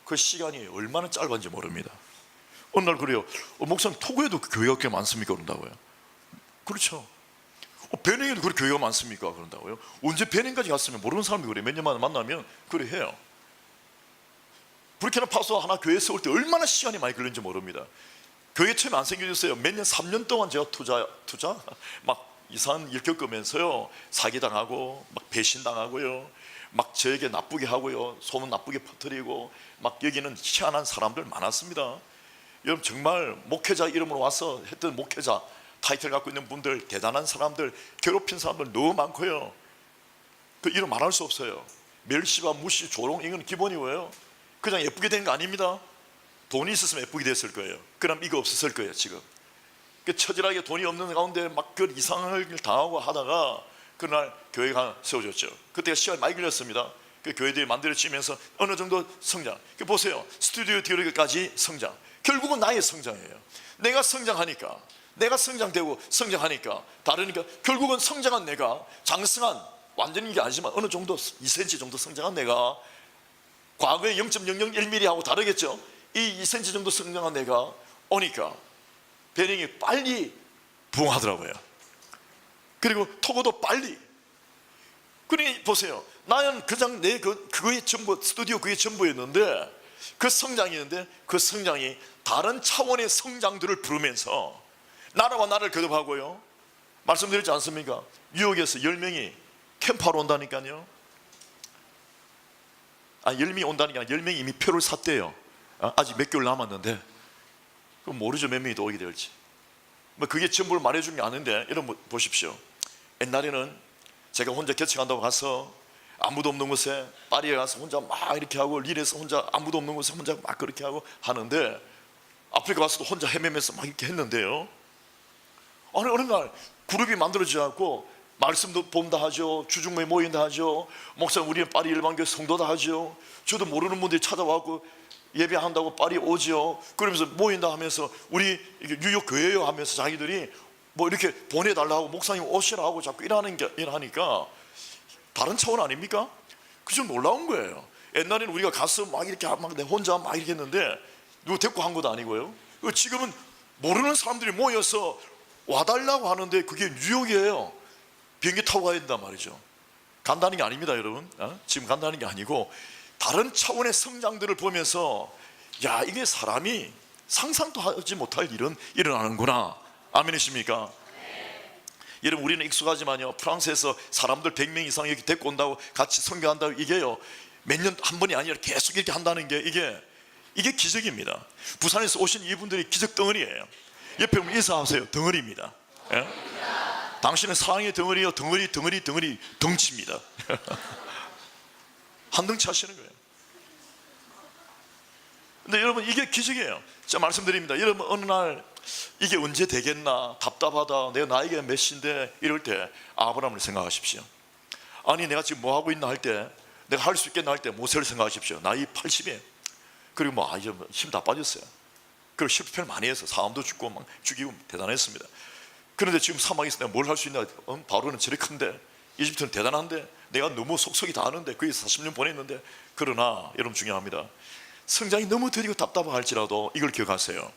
그 시간이 얼마나 짧은지 모릅니다. 어느 날 그래요. 목사님 토고에도 교회가 꽤 많습니까? 그런다고요. 그렇죠. 베닝에도 그렇게 교회가 많습니까? 그런다고요. 언제 베닝까지 갔으면 모르는 사람이 그래. 몇 년 만에 만나면 그래 해요. 부르키나파소 하나 교회 세울 때 얼마나 시간이 많이 걸리는지 모릅니다. 교회 처음에 안 생겨졌어요. 몇 년, 3년 동안 제가 투자 막 이상한 일 겪으면서요, 사기당하고 막 배신당하고요, 막 저에게 나쁘게 하고요, 소문 나쁘게 퍼뜨리고, 막 여기는 희한한 사람들 많았습니다. 여러분 정말 목회자 이름으로 와서 했던 목회자 타이틀 갖고 있는 분들, 대단한 사람들, 괴롭힌 사람들 너무 많고요. 그 이름 말할 수 없어요. 멸시와 무시, 조롱, 이건 기본이고요. 그냥 예쁘게 된 거 아닙니다. 돈이 있었으면 예쁘게 됐을 거예요. 그럼 이거 없었을 거예요. 지금 처절하게 돈이 없는 가운데 막 그 이상을 당하고 하다가 그날 교회가 세워졌죠. 그때가 시간이 많이 걸렸습니다. 그 교회들이 만들어지면서 어느 정도 성장. 보세요. 스튜디오 디오리까지 성장. 결국은 나의 성장이에요. 내가 성장하니까, 내가 성장되고 성장하니까 다르니까, 결국은 성장한 내가, 장성한 완전히 게 아니지만 어느 정도 2cm 정도 성장한 내가, 과거에 0.001mm 하고 다르겠죠. 이 2cm 정도 성장한 내가 오니까 베닝이 빨리 부흥하더라고요. 그리고 토고도 빨리. 그러니 보세요. 나는 그냥 그거의 전부, 스튜디오 그게 전부였는데, 그 성장이었는데 그 성장이 다른 차원의 성장들을 부르면서 나라와 나를 거듭하고요. 말씀드렸지 않습니까? 뉴욕에서 10명이 캠프하러 온다니까요. 10명이 온다는 게 아니라 10명이 이미 표를 샀대요. 아직 몇 개월 남았는데, 그럼 모르죠 몇 명이 더 오게 될지. 뭐 그게 전부를 말해주는 게 아닌데, 여러분 보십시오. 옛날에는 제가 혼자 개척한다고 가서 아무도 없는 곳에, 파리에 가서 혼자 막 이렇게 하고, 릴에서 혼자 아무도 없는 곳에 혼자 막 그렇게 하고 하는데, 아프리카 가서도 혼자 헤매면서 막 이렇게 했는데요, 어느 날 그룹이 만들어져 갖고 말씀도 본다 하죠, 주중모에 모인다 하죠, 목사님 우리는 파리 일반교회 성도다 하죠. 저도 모르는 분들이 찾아와갖고 예배한다고 파리 오죠. 그러면서 모인다 하면서 우리 뉴욕 교회요 하면서 자기들이 뭐 이렇게 보내달라고, 목사님 오시라 하고 자꾸 일하니까 다른 차원 아닙니까? 그 좀 놀라운 거예요. 옛날에는 우리가 가서 막 이렇게 막 내 혼자 막 이렇게 했는데 누구 데리고 한 것도 아니고요. 지금은 모르는 사람들이 모여서 와달라고 하는데 그게 뉴욕이에요. 비행기 타고 가야 된단 말이죠. 간다는 게 아닙니다, 여러분. 지금 간다는 게 아니고 다른 차원의 성장들을 보면서, 야, 이게 사람이 상상도 하지 못할 일은 일어나는구나. 아멘이십니까? 여러분 우리는 익숙하지만요, 프랑스에서 사람들 100명 이상 여기 데리고 온다고 같이 선교한다고, 이게요 몇 년 한 번이 아니라 계속 이렇게 한다는 게 이게 기적입니다. 부산에서 오신 이분들이 기적 덩어리예요. 옆에 보면 인사하세요. 덩어리입니다. 예? 당신은 사랑의 덩어리요, 덩어리 덩치입니다. 한 덩치 하시는 거예요. 근데 여러분, 이게 기적이에요. 제가 말씀드립니다. 여러분, 어느 날 이게 언제 되겠나, 답답하다, 내가 나이가 몇인데, 이럴 때 아브라함을 생각하십시오. 아니, 내가 지금 뭐 하고 있나 할 때, 내가 할 수 있겠나 할 때 모세를 생각하십시오. 나이 80이에요. 그리고 뭐 이제 힘 다 빠졌어요. 그리고 실패를 많이 해서 사람도 죽고 막 죽이고 대단했습니다. 그런데 지금 사막에서 내가 뭘 할 수 있나? 바로는 저리 큰데, 이집트는 대단한데, 내가 너무 속속이 다 아는데, 거기서 40년 보냈는데. 그러나 여러분, 중요합니다. 성장이 너무 더디고 답답할지라도 이걸 기억하세요.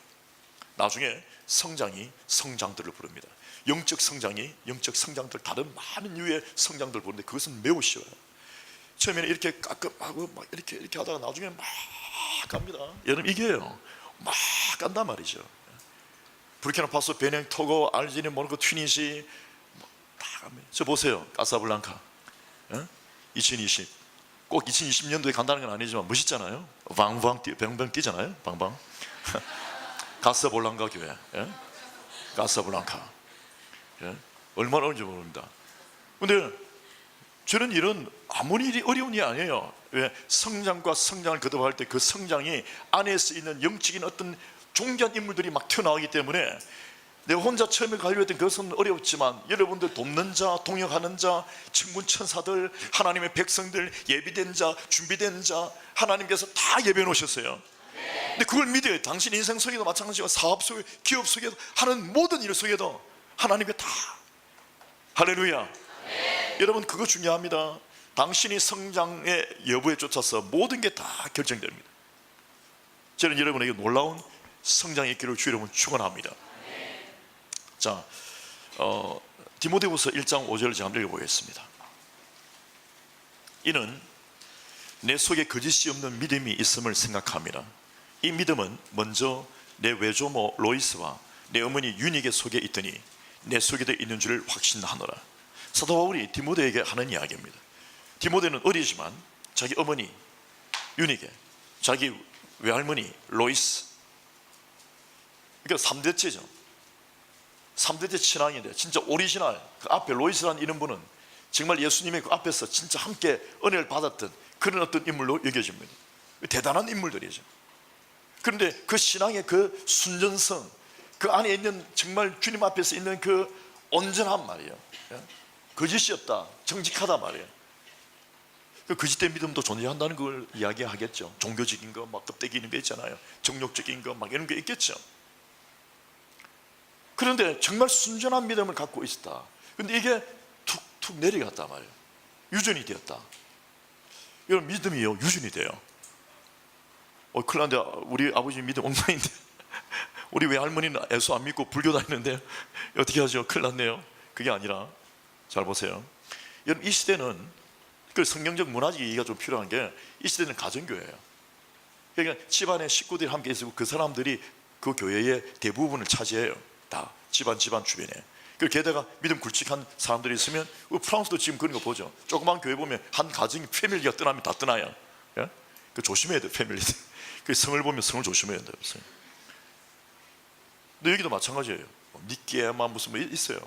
나중에 성장이 성장들을 부릅니다. 영적 성장이 영적 성장들, 다른 많은 유의 성장들을 부르는데 그것은 매우 쉬워요. 처음에는 이렇게 가끔하고 막 이렇게 하다가 나중에 막 갑니다. 여러분, 이게요, 막 간단 말이죠. 부르키나파소, 베닝, 토고, 알제리, 모로코, 튀니시 다 갑니다. 저 보세요, 카사블랑카 2020, 꼭 2020년도에 간다는 건 아니지만 멋있잖아요. 방방 뛰잖아요. 방방. 카사블랑카 교회, 카사블랑카, 얼마나 어려운지 모릅니다. 근데 저는 이런 아무리 어려운 일이 아니에요. 왜? 성장과 성장을 거듭할 때 그 성장이 안에서 있는 영적인 어떤 존귀한 인물들이 막 튀어나오기 때문에, 내가 혼자 처음에 가려했던 그것은 어렵지만 여러분들 돕는 자, 동역하는 자, 천군 천사들, 하나님의 백성들, 예비된 자, 준비된 자, 하나님께서 다 예배해 놓으셨어요. 근데 그걸 믿어요. 당신 인생 속에도 마찬가지고, 사업 속에, 기업 속에도, 하는 모든 일 속에도 하나님께 다. 할렐루야. 여러분, 그거 중요합니다. 당신이 성장의 여부에 쫓아서 모든 게 다 결정됩니다. 저는 여러분에게 놀라운 성장의 있기를 주 여러분 축원합니다. 자, 디모데후서 1장 5절을 제가 한번 읽어보겠습니다. 이는 내 속에 거짓이 없는 믿음이 있음을 생각합니다. 이 믿음은 먼저 내 외조모 로이스와 내 어머니 유닉의 속에 있더니 내 속에도 있는 줄을 확신하노라. 사도 바울이 디모데에게 하는 이야기입니다. 디모데는 어리지만 자기 어머니 유닉에, 자기 외할머니 로이스, 그러니까 3대째죠 3대째 신앙인데, 진짜 오리지널, 그 앞에 로이스라는 이런 분은 정말 예수님의 그 앞에서 진짜 함께 은혜를 받았던 그런 어떤 인물로 여겨집니다. 대단한 인물들이죠. 그런데 그 신앙의 그 순전성, 그 안에 있는 정말 주님 앞에서 있는 그 온전한 말이에요. 거짓이 없다, 정직하다 말이에요. 그 거짓된 믿음도 존재한다는 걸 이야기하겠죠. 종교적인 거, 막 껍데기 있는 거 있잖아요. 정욕적인 거, 막 이런 게 있겠죠. 그런데 정말 순전한 믿음을 갖고 있었다. 그런데 이게 툭툭 내려갔단 말이에요. 유전이 되었다. 이런 믿음이요, 유전이 돼요. 큰일 났는데, 우리 아버지 믿음 엉망인데, 우리 외할머니는 예수 안 믿고 불교 다니는데 어떻게 하죠? 큰일 났네요. 그게 아니라, 잘 보세요. 여러분, 이 시대는 그 성경적 문화적 이해가 좀 필요한 게, 이 시대는 가정교회예요. 그러니까 집안에 식구들이 함께 있고 그 사람들이 그 교회의 대부분을 차지해요. 다 집안 주변에. 그 게다가 믿음 굵직한 사람들이 있으면, 프랑스도 지금 그런 거 보죠. 조그만 교회 보면 한 가정이 패밀리가 떠나면 다 떠나요. 예? 그 조심해야 돼요, 패밀리들. 그 성을 보면 성을 조심해야 돼요. 근데 여기도 마찬가지예요. 니끼에만 무슨 뭐 있어요.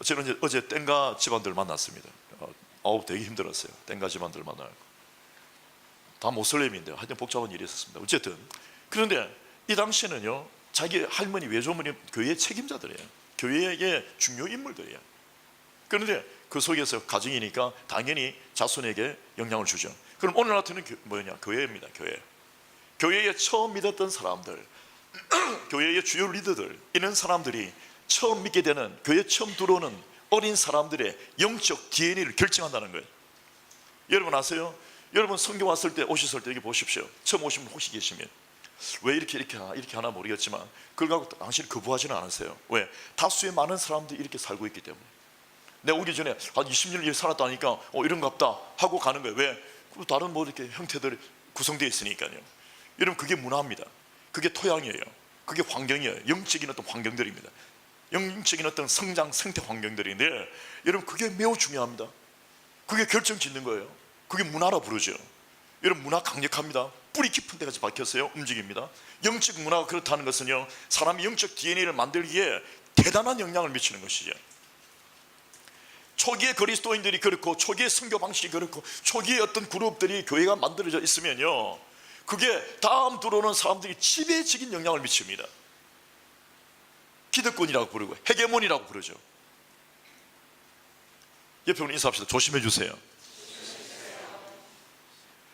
저는 이제 어제 땡가 집안들 만났습니다. 되게 힘들었어요. 땡가 집안들 만나고. 다 모슬림인데 하여튼 복잡한 일이 있었습니다. 어쨌든, 그런데 이 당시에는요, 자기 할머니, 외조모님 교회의 책임자들이에요. 교회의 중요 인물들이에요. 그런데 그 속에서 가정이니까 당연히 자손에게 영향을 주죠. 그럼 오늘 같은 뭐냐? 교회입니다. 교회에 처음 믿었던 사람들, 교회의 주요 리더들, 이런 사람들이 처음 믿게 되는, 교회에 처음 들어오는 어린 사람들의 영적 DNA를 결정한다는 거예요. 여러분 아세요? 여러분 성경 왔을 때, 오셨을 때 여기 보십시오. 처음 오신 분 혹시 계시면 왜 이렇게 하나 모르겠지만 그걸 갖고 당신이 거부하지는 않으세요. 왜? 다수의 많은 사람들이 이렇게 살고 있기 때문에. 내가 오기 전에 한 20년 일 살았다니까 이런갑다 하고 가는 거예요. 왜? 다른 뭐 이렇게 형태들이 구성되어 있으니까요. 여러분, 그게 문화입니다. 그게 토양이에요. 그게 환경이에요. 영적인 어떤 환경들입니다. 영적인 어떤 성장, 생태 환경들인데, 여러분, 그게 매우 중요합니다. 그게 결정 짓는 거예요. 그게 문화라 부르죠. 여러분, 문화 강력합니다. 뿌리 깊은 데까지 박혔어요. 움직입니다. 영적 문화가 그렇다는 것은요, 사람이 영적 DNA를 만들기에 대단한 영향을 미치는 것이죠. 초기의 그리스도인들이 그렇고 초기의 선교 방식이 그렇고 초기의 어떤 그룹들이 교회가 만들어져 있으면요, 그게 다음 들어오는 사람들이 지배적인 영향을 미칩니다. 기득권이라고 부르고 헤게몬이라고 부르죠. 옆에 분이 인사합시다. 조심해 주세요.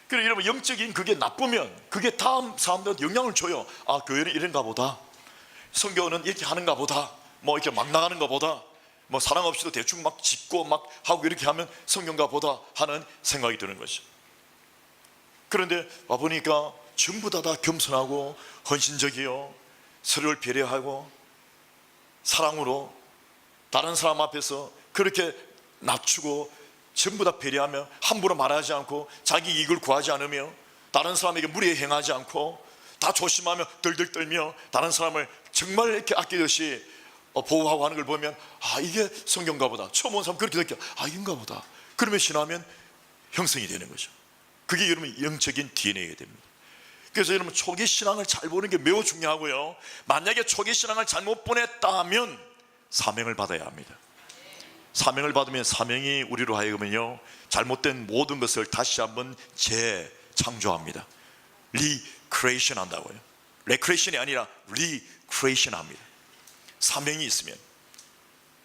그래, 여러분, 영적인 그게 나쁘면 그게 다음 사람들한테 영향을 줘요. 아, 교회는 이런가 보다, 선교는 이렇게 하는가 보다, 뭐 이렇게 막 나가는가 보다, 뭐 사랑 없이도 대충 막 짓고 막 하고 이렇게 하면 성경가 보다 하는 생각이 드는 거죠. 그런데 와보니까 전부 다 겸손하고 헌신적이요, 서로를 배려하고 사랑으로 다른 사람 앞에서 그렇게 낮추고 전부 다 배려하며 함부로 말하지 않고 자기 이익을 구하지 않으며 다른 사람에게 무리에 행하지 않고 다 조심하며 덜덜 떨며 다른 사람을 정말 이렇게 아끼듯이 보호하고 하는 걸 보면, 아, 이게 성경가 보다. 처음 온 사람 그렇게 느껴. 아, 이건가 보다. 그러면 신하면 형성이 되는 거죠. 그게 여러분 영적인 DNA가 됩니다. 그래서 여러분, 초기 신앙을 잘 보는 게 매우 중요하고요, 만약에 초기 신앙을 잘못 보냈다면 사명을 받아야 합니다. 사명을 받으면 사명이 우리로 하여금은요, 잘못된 모든 것을 다시 한번 재창조합니다. 리크리에이션 한다고요. 레크리에이션이 아니라 리크리에이션 합니다. 사명이 있으면.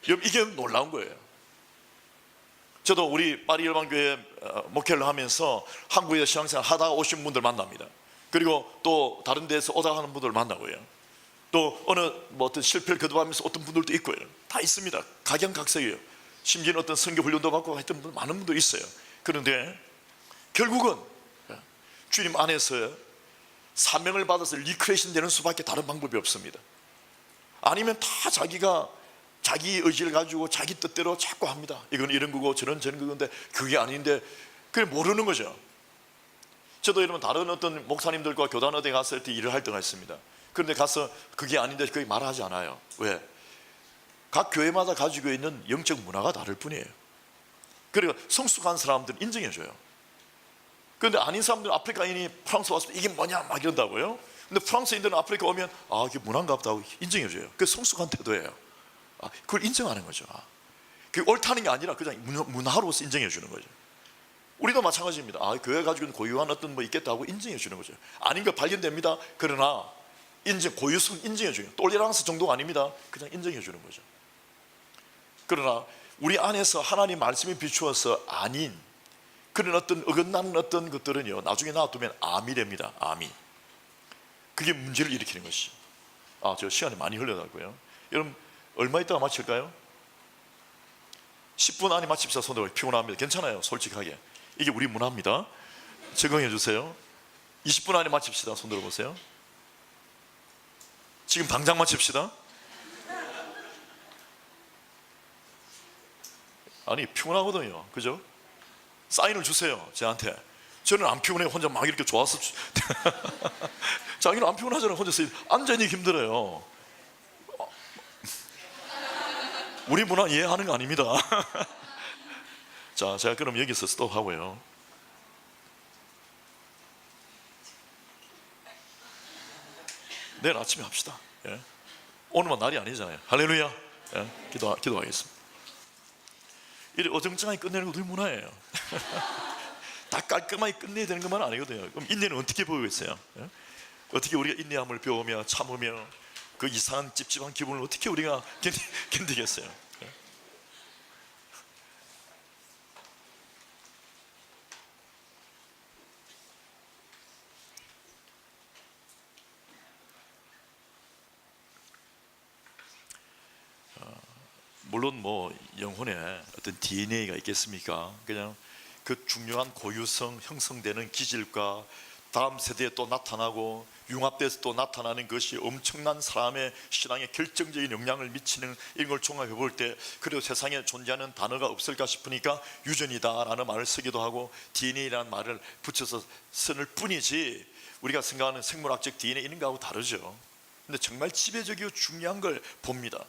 여러분, 이게 놀라운 거예요. 저도 우리 파리 열방교회 목회를 하면서 한국에서 신앙생활 하다가 오신 분들 만납니다. 그리고 또 다른 데서 오다 하는 분들 만나고요, 또 어느 뭐 어떤 실패를 거듭하면서 어떤 분들도 있고요. 다 있습니다. 각양각색이에요. 심지어는 어떤 선교 훈련도 받고 했던 분들, 많은 분들 있어요. 그런데 결국은 주님 안에서 사명을 받아서 리크레이션 되는 수밖에 다른 방법이 없습니다. 아니면 다 자기가 자기 의지를 가지고 자기 뜻대로 자꾸 합니다. 이건 이런 거고 저런 거건데 그게 아닌데, 그걸 모르는 거죠. 저도 여러분 다른 어떤 목사님들과 교단 어디 갔을 때 일을 할 때가 있습니다. 그런데 가서 그게 아닌데 그게 말하지 않아요. 왜? 각 교회마다 가지고 있는 영적 문화가 다를 뿐이에요. 그리고 성숙한 사람들은 인정해줘요. 그런데 아닌 사람들은, 아프리카인이 프랑스 왔을 때 이게 뭐냐 막 이런다고요. 근데 프랑스인들은 아프리카 오면, 아, 이게 문화인가 보다 하고 인정해줘요. 그게 성숙한 태도예요. 아, 그걸 인정하는 거죠. 그게 옳다는 게 아니라 그냥 문화로서 인정해 주는 거죠. 우리도 마찬가지입니다. 아, 교회 가지고 있는 고유한 어떤 뭐 있겠다고 인정해 주는 거죠. 아닌 거 발견됩니다. 그러나 고유성 인정해 줘요. 똘레랑스 정도가 아닙니다. 그냥 인정해 주는 거죠. 그러나 우리 안에서 하나님 말씀이 비추어서 아닌 그런 어떤 어긋나는 어떤 것들은요, 나중에 놔두면 암이 됩니다. 암이. 그게 문제를 일으키는 것이죠. 아, 저 시간이 많이 흘러가고요. 여러분, 얼마 있다가 마칠까요? 10분 안에 마칩시다. 손들어. 피곤합니다. 괜찮아요, 솔직하게. 이게 우리 문화입니다. 적응해 주세요. 20분 안에 마칩시다. 손들어 보세요. 지금 당장 마칩시다. 아니, 피곤하거든요. 그죠? 사인을 주세요, 저한테. 저는 안 피곤해요. 혼자 막 이렇게 좋아서. 자기는 안 피곤하잖아요. 혼자서 앉아있기 힘들어요. 우리 문화 이해하는 거 아닙니다. 자, 제가 그럼 여기서 스톱하고요. 내일 아침에 합시다. 예? 오늘만 날이 아니잖아요. 할렐루야. 예? 기도하겠습니다. 이래 어정쩡하게 끝내는 것도 우리 문화예요. 다 깔끔하게 끝내야 되는 것만 아니거든요. 그럼 인내는 어떻게 보이겠어요? 예? 어떻게 우리가 인내함을 배우며 참으며 그 이상한 찝찝한 기분을 어떻게 우리가 견디겠어요? 예? 물론 뭐 영혼에 어떤 DNA가 있겠습니까? 그냥 그 중요한 고유성 형성되는 기질과 다음 세대에 또 나타나고 융합돼서 또 나타나는 것이 엄청난 사람의 신앙에 결정적인 영향을 미치는 이런 걸 종합해 볼 때, 그래도 세상에 존재하는 단어가 없을까 싶으니까 유전이다 라는 말을 쓰기도 하고 DNA라는 말을 붙여서 쓰는 뿐이지, 우리가 생각하는 생물학적 DNA 이런 거하고 다르죠. 근데 정말 지배적이고 중요한 걸 봅니다.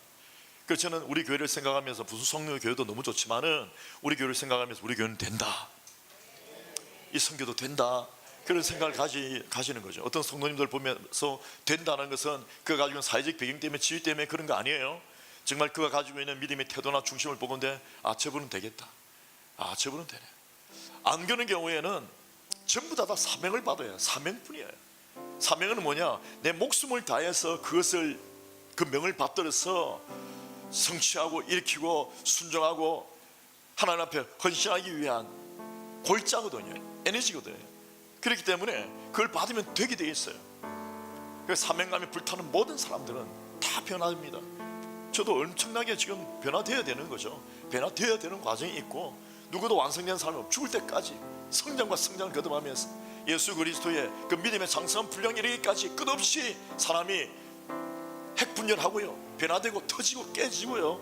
그래서 저는 우리 교회를 생각하면서, 부수성령 교회도 너무 좋지만은 우리 교회를 생각하면서 우리 교회는 된다, 이 선교도 된다, 그런 생각을 가지는 거죠. 어떤 성도님들 보면서 된다는 것은 그 가지고 사회적 배경 때문에 지위 때문에 그런 거 아니에요. 정말 그가 가지고 있는 믿음의 태도나 중심을 보건대 저분은 되겠다, 저분은 되네. 안 그런 경우에는 전부 다 사명을 받아야 해요. 사명뿐이에요. 사명은 뭐냐? 내 목숨을 다해서 그것을, 그 명을 받들어서 성취하고 일으키고 순종하고 하나님 앞에 헌신하기 위한 골자거든요. 에너지거든요. 그렇기 때문에 그걸 받으면 되게 돼 있어요. 그 사명감에 불타는 모든 사람들은 다 변화됩니다. 저도 엄청나게 지금 변화되어야 되는 거죠. 변화되어야 되는 과정이 있고, 누구도 완성된 사람은 죽을 때까지 성장과 성장을 거듭하면서 예수 그리스도의 그 믿음의 장성한 분량이 이르기까지 끝없이 사람이 핵분열하고요, 변화되고 터지고 깨지고요,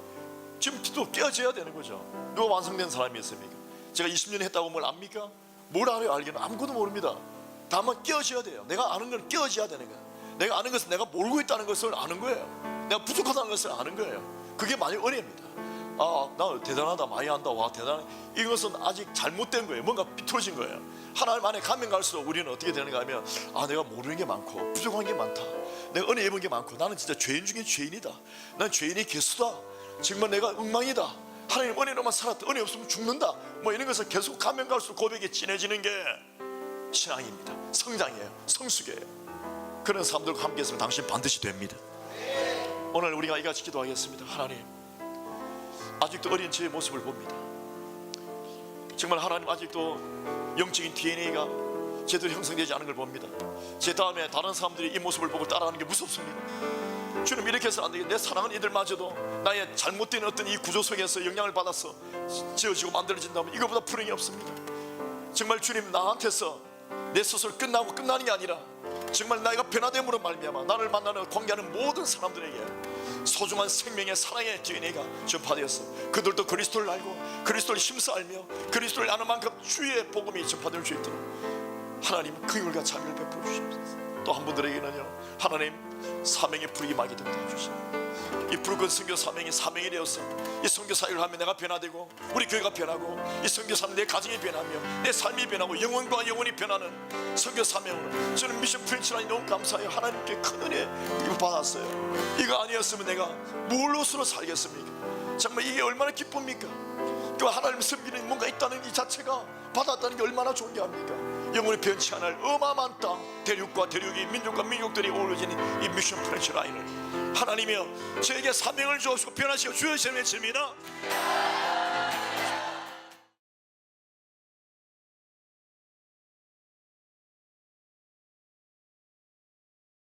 지금 또 깨어져야 되는 거죠. 누가 완성된 사람이 있습니까? 제가 20년 했다고 뭘 압니까? 뭘 알아요? 알기는 아무것도 모릅니다. 다만 깨어져야 돼요. 내가 아는 건 깨어져야 되는 거예요. 내가 아는 것은 내가 모르고 있다는 것을 아는 거예요. 내가 부족하다는 것을 아는 거예요. 그게 만약 은혜입니다. 나 대단하다, 많이 한다, 와 대단해. 이것은 아직 잘못된 거예요. 뭔가 비틀어진 거예요. 하나님 안에 가면 갈수록 우리는 어떻게 되는가 하면, 내가 모르는 게 많고 부족한 게 많다, 내가 은혜 입은 게 많고, 나는 진짜 죄인 중에 죄인이다, 난 죄인의 개수다, 정말 내가 엉망이다, 하나님 은혜로만 살았다, 은혜 없으면 죽는다, 뭐 이런 것을 계속 가면 갈수록 고백이 진해지는 게 신앙입니다. 성장이에요. 성숙이에요. 그런 사람들과 함께 있으면 당신 반드시 됩니다. 오늘 우리가 이같이 기도하겠습니다. 하나님, 아직도 어린 저의 모습을 봅니다. 정말 하나님, 아직도 영적인 DNA가 제대로 형성되지 않은 걸 봅니다. 제 다음에 다른 사람들이 이 모습을 보고 따라하는 게 무섭습니다. 주님, 이렇게 해서는 안 되겠다. 내 사랑하는 이들마저도 나의 잘못된 어떤 이 구조 속에서 영향을 받아서 지어지고 만들어진다면 이거보다 불행이 없습니다. 정말 주님, 나한테서 내 스스로 끝나고 끝나는 게 아니라 정말 내가 변화됨으로 말미암아 나를 만나는 관계하는 모든 사람들에게 소중한 생명의 사랑의 DNA가 전파되었어. 그들도 그리스도를 알고 그리스도를 힘써 알며 그리스도를 아는 만큼 주의 복음이 전파될 수 있도록 하나님 긍휼과 자비를 베풀어 주시옵소서. 또 한 분들에게는요, 하나님 사명의 불이 임하게 된다 주시옵소서. 이 붉은 선교 사명이 사명이 되어서 이 선교 사역을 하면 내가 변화되고 우리 교회가 변하고 이 선교 사명 내 가정이 변하며 내 삶이 변하고 영혼과 영혼이 변하는 선교 사명으로 저는 미션 프렌치라니 너무 감사해요. 하나님께 큰 은혜 이거 받았어요. 이거 아니었으면 내가 무엇으로 살겠습니까? 정말 이게 얼마나 기쁩니까? 그 하나님 섬기는 뭔가 있다는 이 자체가 받았다는 게 얼마나 존귀합니까? 영혼이 변치 않을 어마어마한 땅, 대륙과 대륙이, 민족과 민족들이 어우러지는 이 미션 프렌치 라인을 하나님이여 저에게 사명을 주옵시고 변화시켜 주시옵소서.